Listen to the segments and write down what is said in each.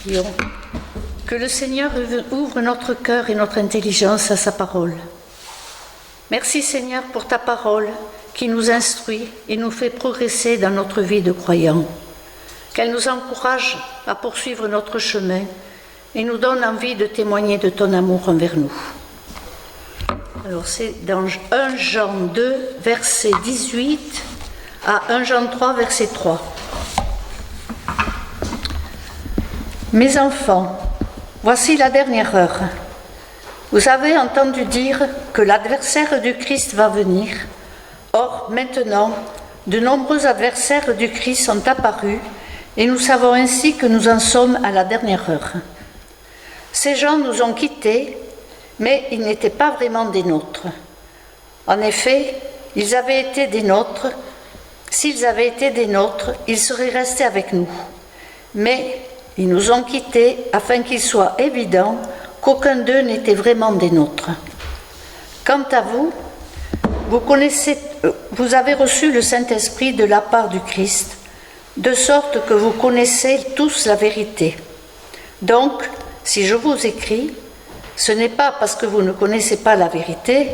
Prions. Que le Seigneur ouvre notre cœur et notre intelligence à sa parole. Merci Seigneur pour ta parole qui nous instruit et nous fait progresser dans notre vie de croyants. Qu'elle nous encourage à poursuivre notre chemin et nous donne envie de témoigner de ton amour envers nous. Alors c'est dans 1 Jean 2, verset 18 à 1 Jean 3, verset 3. Mes enfants, voici la dernière heure. Vous avez entendu dire que l'adversaire du Christ va venir. Or, maintenant, de nombreux adversaires du Christ sont apparus et nous savons ainsi que nous en sommes à la dernière heure. Ces gens nous ont quittés, mais ils n'étaient pas vraiment des nôtres. En effet, ils avaient été des nôtres. S'ils avaient été des nôtres, ils seraient restés avec nous. Mais ils nous ont quittés afin qu'il soit évident qu'aucun d'eux n'était vraiment des nôtres. Quant à vous, vous avez reçu le Saint-Esprit de la part du Christ, de sorte que vous connaissez tous la vérité. Donc, si je vous écris, ce n'est pas parce que vous ne connaissez pas la vérité,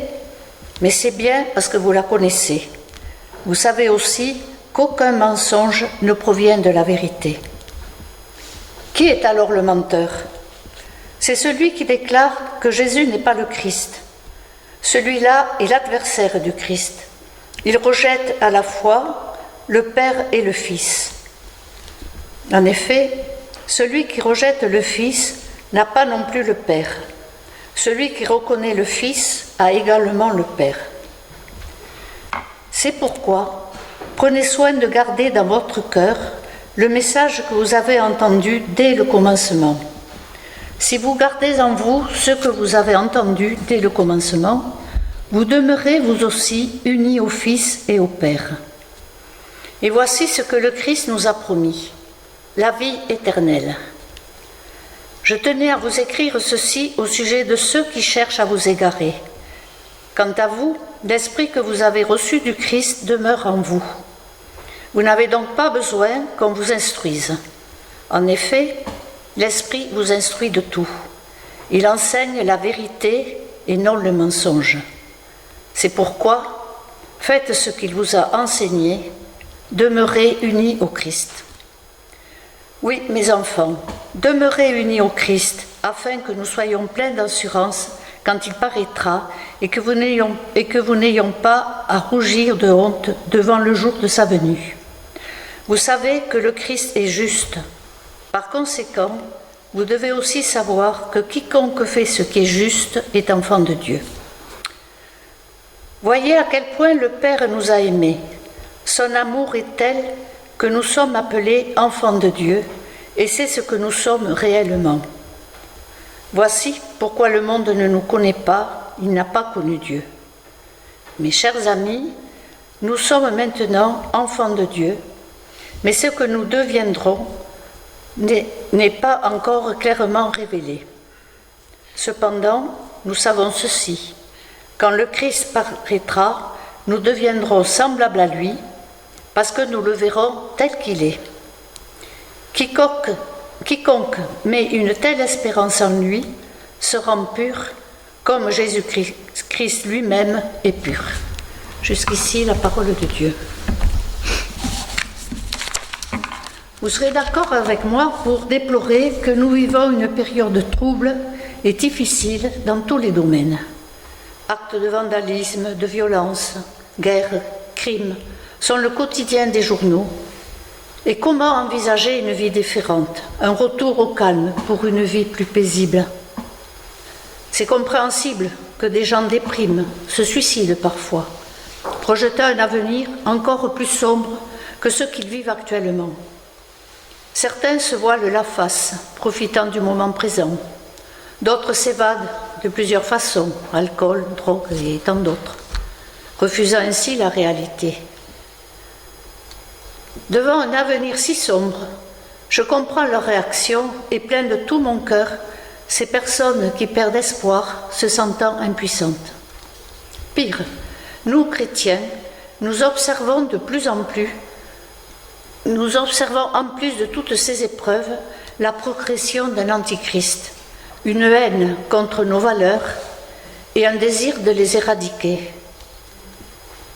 mais c'est bien parce que vous la connaissez. Vous savez aussi qu'aucun mensonge ne provient de la vérité. Qui est alors le menteur? C'est celui qui déclare que Jésus n'est pas le Christ. Celui-là est l'adversaire du Christ. Il rejette à la fois le Père et le Fils. En effet, celui qui rejette le Fils n'a pas non plus le Père. Celui qui reconnaît le Fils a également le Père. C'est pourquoi, prenez soin de garder dans votre cœur le message que vous avez entendu dès le commencement. Si vous gardez en vous ce que vous avez entendu dès le commencement, vous demeurez vous aussi unis au Fils et au Père. Et voici ce que le Christ nous a promis, la vie éternelle. Je tenais à vous écrire ceci au sujet de ceux qui cherchent à vous égarer. Quant à vous, l'Esprit que vous avez reçu du Christ demeure en vous. Vous n'avez donc pas besoin qu'on vous instruise. En effet, l'Esprit vous instruit de tout. Il enseigne la vérité et non le mensonge. C'est pourquoi, faites ce qu'il vous a enseigné, demeurez unis au Christ. Oui, mes enfants, demeurez unis au Christ, afin que nous soyons pleins d'assurance quand il paraîtra et que vous n'ayons pas à rougir de honte devant le jour de sa venue. Vous savez que le Christ est juste. Par conséquent, vous devez aussi savoir que quiconque fait ce qui est juste est enfant de Dieu. Voyez à quel point le Père nous a aimés. Son amour est tel que nous sommes appelés enfants de Dieu, et c'est ce que nous sommes réellement. Voici pourquoi le monde ne nous connaît pas, il n'a pas connu Dieu. Mes chers amis, nous sommes maintenant enfants de Dieu, mais ce que nous deviendrons n'est pas encore clairement révélé. Cependant, nous savons ceci: quand le Christ paraîtra, nous deviendrons semblables à lui, parce que nous le verrons tel qu'il est. Quiconque met une telle espérance en lui se rend pur, comme Jésus-Christ lui-même est pur. Jusqu'ici, la parole de Dieu. Vous serez d'accord avec moi pour déplorer que nous vivons une période trouble et difficile dans tous les domaines. Actes de vandalisme, de violence, guerres, crimes sont le quotidien des journaux. Et comment envisager une vie différente, un retour au calme pour une vie plus paisible? C'est compréhensible que des gens dépriment, se suicident parfois, projetant un avenir encore plus sombre que ce qu'ils vivent actuellement. Certains se voilent la face, profitant du moment présent. D'autres s'évadent de plusieurs façons, alcool, drogue et tant d'autres, refusant ainsi la réalité. Devant un avenir si sombre, je comprends leur réaction et plains de tout mon cœur ces personnes qui perdent espoir, se sentant impuissantes. Pire, nous chrétiens, nous observons en plus de toutes ces épreuves, la progression d'un antichrist, une haine contre nos valeurs et un désir de les éradiquer.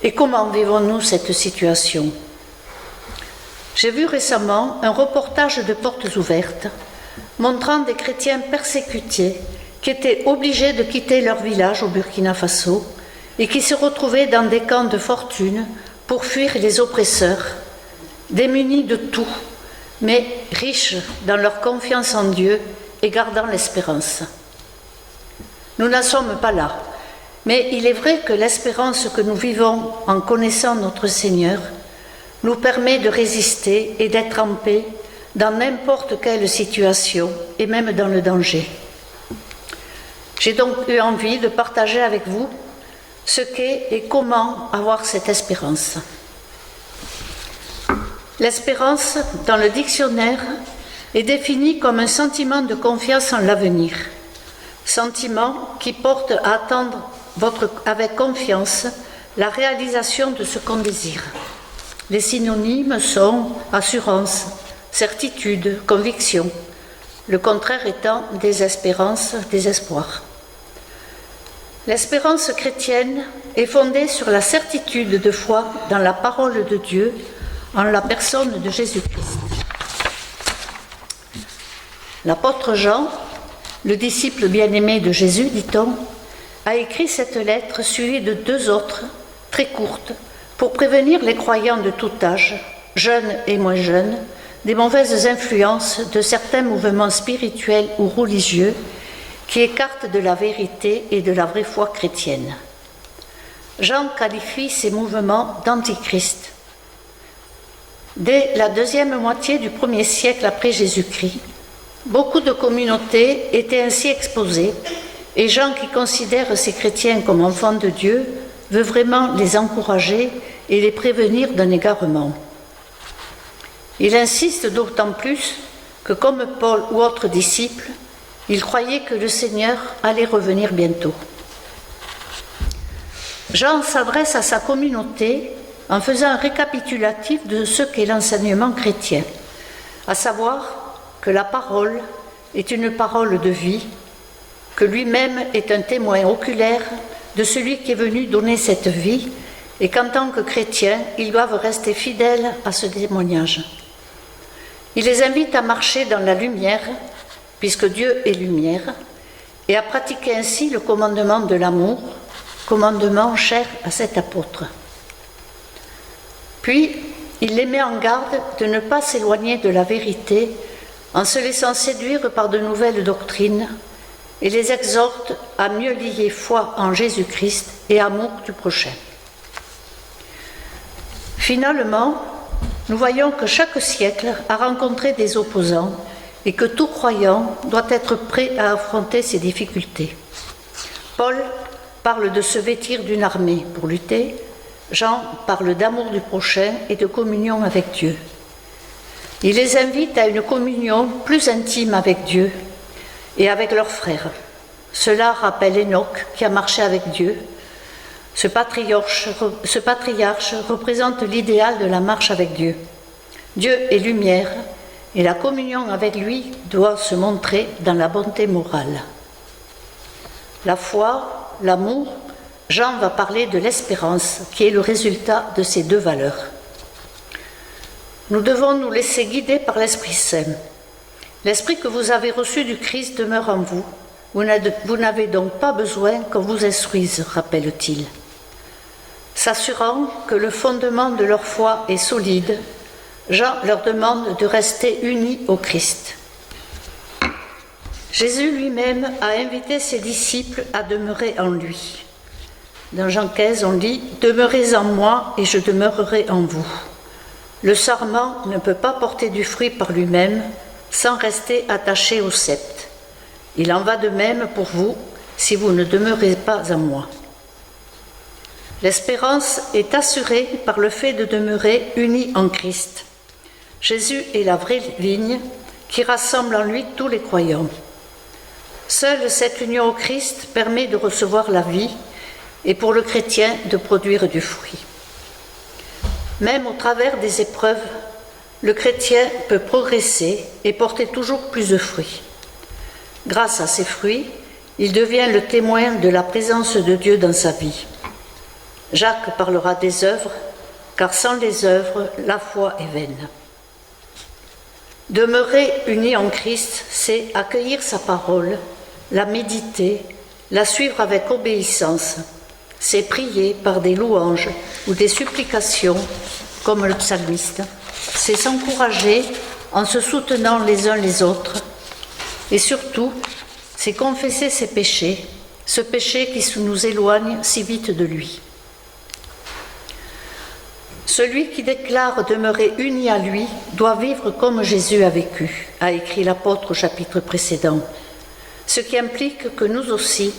Et comment vivons-nous cette situation? J'ai vu récemment un reportage de Portes Ouvertes montrant des chrétiens persécutés qui étaient obligés de quitter leur village au Burkina Faso et qui se retrouvaient dans des camps de fortune pour fuir les oppresseurs, démunis de tout, mais riches dans leur confiance en Dieu et gardant l'espérance. Nous n'en sommes pas là, mais il est vrai que l'espérance que nous vivons en connaissant notre Seigneur nous permet de résister et d'être en paix dans n'importe quelle situation et même dans le danger. J'ai donc eu envie de partager avec vous ce qu'est et comment avoir cette espérance. L'espérance, dans le dictionnaire, est définie comme un sentiment de confiance en l'avenir, sentiment qui porte à attendre avec confiance la réalisation de ce qu'on désire. Les synonymes sont assurance, certitude, conviction, le contraire étant désespérance, désespoir. L'espérance chrétienne est fondée sur la certitude de foi dans la parole de Dieu en la personne de Jésus-Christ. L'apôtre Jean, le disciple bien-aimé de Jésus, dit-on, a écrit cette lettre suivie de 2 autres, très courtes, pour prévenir les croyants de tout âge, jeunes et moins jeunes, des mauvaises influences de certains mouvements spirituels ou religieux qui écartent de la vérité et de la vraie foi chrétienne. Jean qualifie ces mouvements d'antichrist. Dès la deuxième moitié du 1er siècle après Jésus-Christ, beaucoup de communautés étaient ainsi exposées et Jean, qui considère ces chrétiens comme enfants de Dieu, veut vraiment les encourager et les prévenir d'un égarement. Il insiste d'autant plus que, comme Paul ou autres disciples, il croyait que le Seigneur allait revenir bientôt. Jean s'adresse à sa communauté en faisant un récapitulatif de ce qu'est l'enseignement chrétien, à savoir que la parole est une parole de vie, que lui-même est un témoin oculaire de celui qui est venu donner cette vie et qu'en tant que chrétiens, ils doivent rester fidèles à ce témoignage. Il les invite à marcher dans la lumière, puisque Dieu est lumière, et à pratiquer ainsi le commandement de l'amour, commandement cher à cet apôtre. Puis, il les met en garde de ne pas s'éloigner de la vérité en se laissant séduire par de nouvelles doctrines et les exhorte à mieux lier foi en Jésus-Christ et amour du prochain. Finalement, nous voyons que chaque siècle a rencontré des opposants et que tout croyant doit être prêt à affronter ces difficultés. Paul parle de se vêtir d'une armée pour lutter, Jean parle d'amour du prochain et de communion avec Dieu. Il les invite à une communion plus intime avec Dieu et avec leurs frères. Cela rappelle Enoch qui a marché avec Dieu. Ce patriarche représente l'idéal de la marche avec Dieu. Dieu est lumière et la communion avec lui doit se montrer dans la bonté morale. La foi, l'amour, Jean va parler de l'espérance qui est le résultat de ces 2 valeurs. Nous devons nous laisser guider par l'Esprit Saint. L'Esprit que vous avez reçu du Christ demeure en vous. Vous n'avez donc pas besoin qu'on vous instruise, rappelle-t-il. S'assurant que le fondement de leur foi est solide, Jean leur demande de rester unis au Christ. Jésus lui-même a invité ses disciples à demeurer en lui. Dans Jean 15, on dit « Demeurez en moi et je demeurerai en vous ». Le sarment ne peut pas porter du fruit par lui-même sans rester attaché au sceptre. Il en va de même pour vous si vous ne demeurez pas en moi. L'espérance est assurée par le fait de demeurer unis en Christ. Jésus est la vraie vigne qui rassemble en lui tous les croyants. Seule cette union au Christ permet de recevoir la vie et pour le chrétien de produire du fruit. Même au travers des épreuves, le chrétien peut progresser et porter toujours plus de fruits. Grâce à ces fruits, il devient le témoin de la présence de Dieu dans sa vie. Jacques parlera des œuvres, car sans les œuvres, la foi est vaine. Demeurer uni en Christ, c'est accueillir sa parole, la méditer, la suivre avec obéissance. C'est prier par des louanges ou des supplications, comme le psalmiste. C'est s'encourager en se soutenant les uns les autres. Et surtout, c'est confesser ses péchés, ce péché qui nous éloigne si vite de lui. Celui qui déclare demeurer uni à lui doit vivre comme Jésus a vécu, a écrit l'apôtre au chapitre précédent. Ce qui implique que nous aussi,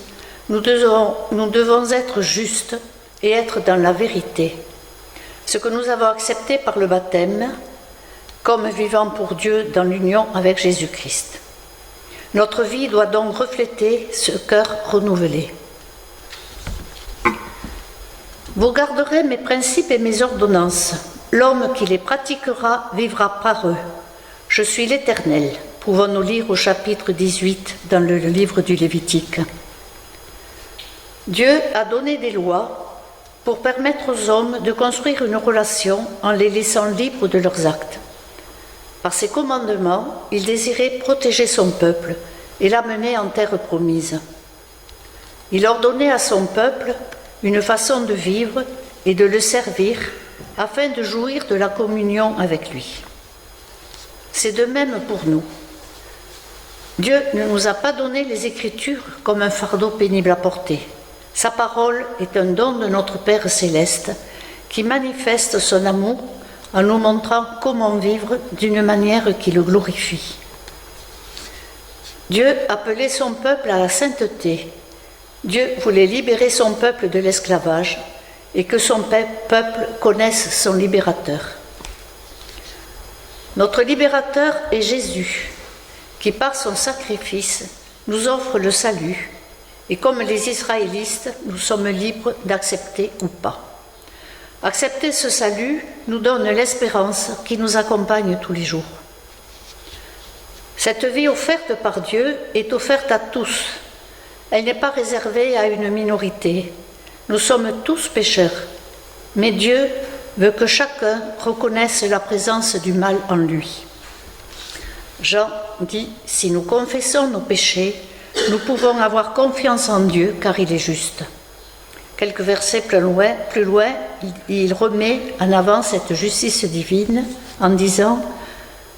nous devons être justes et être dans la vérité. Ce que nous avons accepté par le baptême, comme vivant pour Dieu dans l'union avec Jésus-Christ. Notre vie doit donc refléter ce cœur renouvelé. Vous garderez mes principes et mes ordonnances. L'homme qui les pratiquera vivra par eux. Je suis l'Éternel. Pouvons-nous lire au chapitre 18 dans le livre du Lévitique. Dieu a donné des lois pour permettre aux hommes de construire une relation en les laissant libres de leurs actes. Par ses commandements, il désirait protéger son peuple et l'amener en terre promise. Il ordonnait à son peuple une façon de vivre et de le servir afin de jouir de la communion avec lui. C'est de même pour nous. Dieu ne nous a pas donné les Écritures comme un fardeau pénible à porter. Sa parole est un don de notre Père céleste qui manifeste son amour en nous montrant comment vivre d'une manière qui le glorifie. Dieu appelait son peuple à la sainteté. Dieu voulait libérer son peuple de l'esclavage et que son peuple connaisse son libérateur. Notre libérateur est Jésus, qui par son sacrifice nous offre le salut, et comme les Israélites, nous sommes libres d'accepter ou pas. Accepter ce salut nous donne l'espérance qui nous accompagne tous les jours. Cette vie offerte par Dieu est offerte à tous. Elle n'est pas réservée à une minorité. Nous sommes tous pécheurs, mais Dieu veut que chacun reconnaisse la présence du mal en lui. Jean dit, si nous confessons nos péchés, nous pouvons avoir confiance en Dieu car il est juste. Quelques versets plus loin, il remet en avant cette justice divine en disant,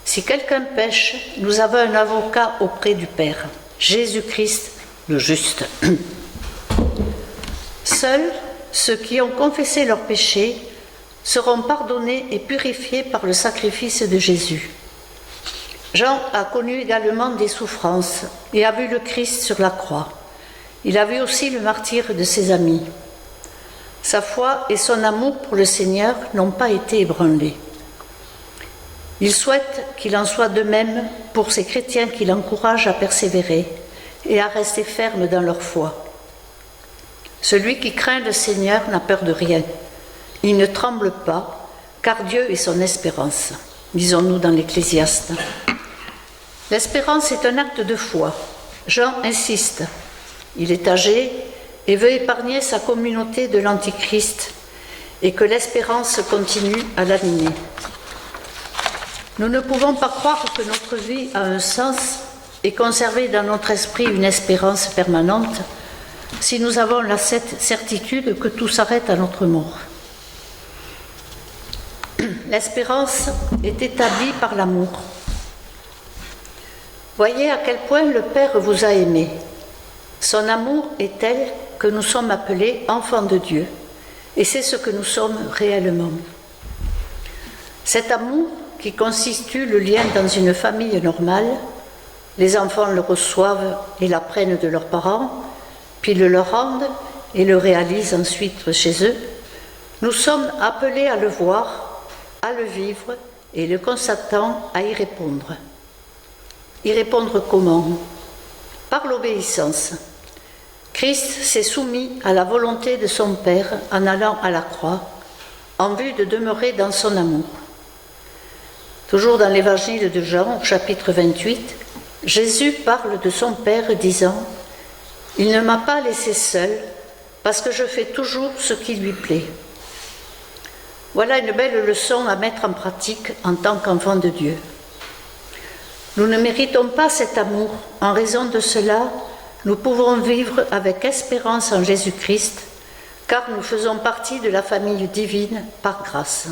si quelqu'un pêche, nous avons un avocat auprès du Père, Jésus-Christ le juste. Seuls ceux qui ont confessé leurs péchés seront pardonnés et purifiés par le sacrifice de Jésus. Jean a connu également des souffrances et a vu le Christ sur la croix. Il a vu aussi le martyre de ses amis. Sa foi et son amour pour le Seigneur n'ont pas été ébranlés. Il souhaite qu'il en soit de même pour ces chrétiens qui l'encouragent à persévérer et à rester fermes dans leur foi. Celui qui craint le Seigneur n'a peur de rien. Il ne tremble pas, car Dieu est son espérance, disons-nous dans l'Ecclésiaste. L'espérance est un acte de foi. Jean insiste. Il est âgé et veut épargner sa communauté de l'Antichrist et que l'espérance continue à l'animer. Nous ne pouvons pas croire que notre vie a un sens et conserver dans notre esprit une espérance permanente si nous avons la certitude que tout s'arrête à notre mort. L'espérance est établie par l'amour. Voyez à quel point le Père vous a aimé. Son amour est tel que nous sommes appelés enfants de Dieu, et c'est ce que nous sommes réellement. Cet amour qui constitue le lien dans une famille normale, les enfants le reçoivent et l'apprennent de leurs parents, puis le leur rendent et le réalisent ensuite chez eux. Nous sommes appelés à le voir, à le vivre et le constatant à y répondre. Y répondre comment? Par l'obéissance. Christ s'est soumis à la volonté de son Père en allant à la croix, en vue de demeurer dans son amour. Toujours dans l'évangile de Jean, au chapitre 28, Jésus parle de son Père disant « Il ne m'a pas laissé seul, parce que je fais toujours ce qui lui plaît. » Voilà une belle leçon à mettre en pratique en tant qu'enfant de Dieu. Nous ne méritons pas cet amour. En raison de cela, nous pouvons vivre avec espérance en Jésus-Christ, car nous faisons partie de la famille divine par grâce.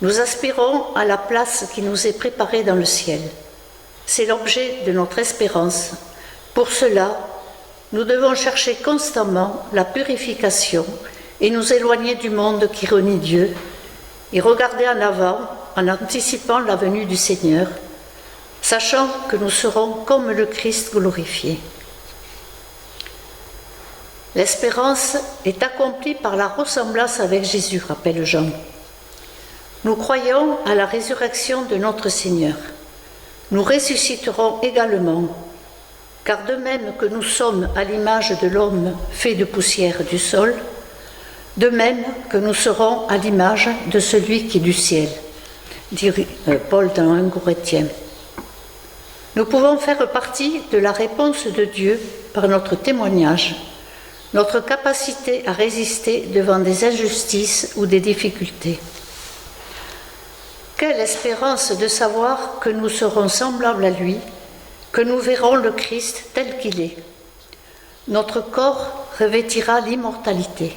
Nous aspirons à la place qui nous est préparée dans le ciel. C'est l'objet de notre espérance. Pour cela, nous devons chercher constamment la purification et nous éloigner du monde qui renie Dieu et regarder en avant en anticipant la venue du Seigneur, sachant que nous serons comme le Christ glorifié. L'espérance est accomplie par la ressemblance avec Jésus, rappelle Jean. Nous croyons à la résurrection de notre Seigneur. Nous ressusciterons également, car de même que nous sommes à l'image de l'homme fait de poussière du sol, de même que nous serons à l'image de celui qui est du ciel, dit Paul dans 1 Corinthiens. Nous pouvons faire partie de la réponse de Dieu par notre témoignage, notre capacité à résister devant des injustices ou des difficultés. Quelle espérance de savoir que nous serons semblables à lui, que nous verrons le Christ tel qu'il est. Notre corps revêtira l'immortalité.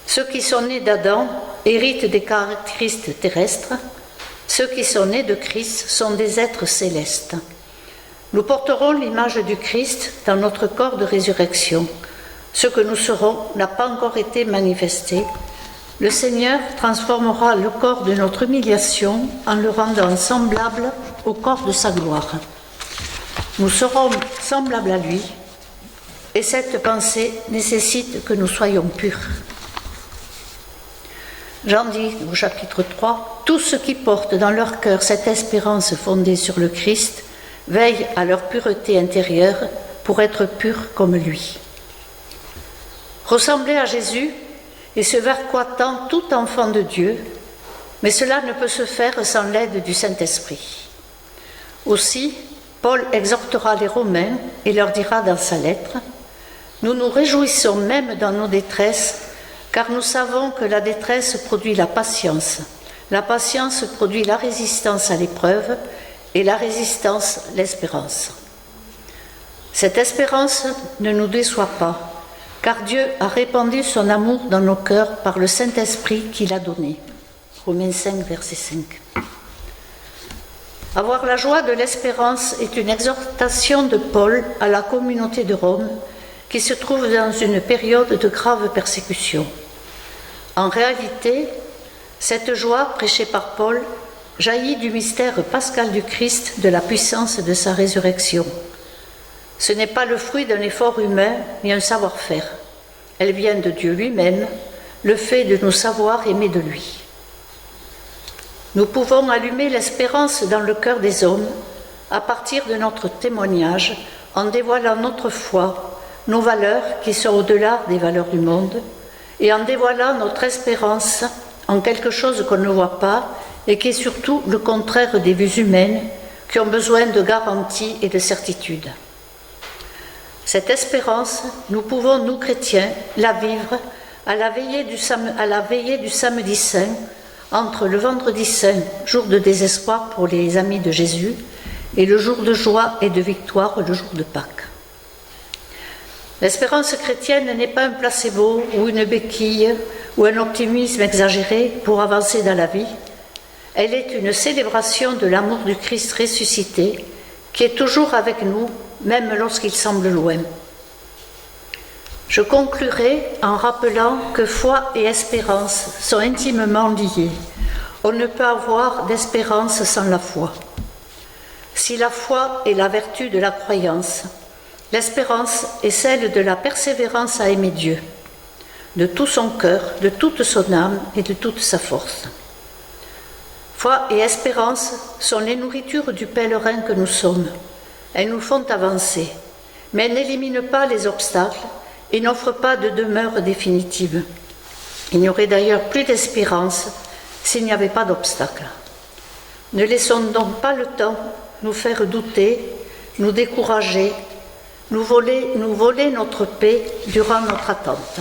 Ceux qui sont nés d'Adam héritent des caractéristiques terrestres. Ceux qui sont nés de Christ sont des êtres célestes. Nous porterons l'image du Christ dans notre corps de résurrection. Ce que nous serons n'a pas encore été manifesté. Le Seigneur transformera le corps de notre humiliation en le rendant semblable au corps de sa gloire. Nous serons semblables à lui, et cette pensée nécessite que nous soyons purs. Jean dit au chapitre 3, « Tous ceux qui portent dans leur cœur cette espérance fondée sur le Christ veillent à leur pureté intérieure pour être purs comme lui. » Ressembler à Jésus est ce vers quoi tend tout enfant de Dieu, mais cela ne peut se faire sans l'aide du Saint-Esprit. Aussi, Paul exhortera les Romains et leur dira dans sa lettre « Nous nous réjouissons même dans nos détresses, car nous savons que la détresse produit la patience produit la résistance à l'épreuve, et la résistance l'espérance. » Cette espérance ne nous déçoit pas, car Dieu a répandu son amour dans nos cœurs par le Saint-Esprit qu'il a donné. Romains 5, verset 5. Avoir la joie de l'espérance est une exhortation de Paul à la communauté de Rome qui se trouve dans une période de grave persécution. En réalité, cette joie prêchée par Paul jaillit du mystère pascal du Christ, de la puissance de sa résurrection. Ce n'est pas le fruit d'un effort humain ni un savoir-faire. Elle vient de Dieu lui-même, le fait de nous savoir aimer de lui. Nous pouvons allumer l'espérance dans le cœur des hommes à partir de notre témoignage en dévoilant notre foi, nos valeurs qui sont au-delà des valeurs du monde, et en dévoilant notre espérance en quelque chose qu'on ne voit pas et qui est surtout le contraire des vues humaines qui ont besoin de garanties et de certitudes. Cette espérance, nous pouvons, nous chrétiens, la vivre à la veillée du samedi saint, entre le vendredi saint, jour de désespoir pour les amis de Jésus, et le jour de joie et de victoire, le jour de Pâques. L'espérance chrétienne n'est pas un placebo ou une béquille ou un optimisme exagéré pour avancer dans la vie. Elle est une célébration de l'amour du Christ ressuscité qui est toujours avec nous, même lorsqu'il semble loin. Je conclurai en rappelant que foi et espérance sont intimement liées. On ne peut avoir d'espérance sans la foi. Si la foi est la vertu de la croyance, l'espérance est celle de la persévérance à aimer Dieu, de tout son cœur, de toute son âme et de toute sa force. Foi et espérance sont les nourritures du pèlerin que nous sommes. Elles nous font avancer, mais elles n'éliminent pas les obstacles et n'offrent pas de demeure définitive. Il n'y aurait d'ailleurs plus d'espérance s'il n'y avait pas d'obstacles. Ne laissons donc pas le temps nous faire douter, nous décourager, nous voler notre paix durant notre attente.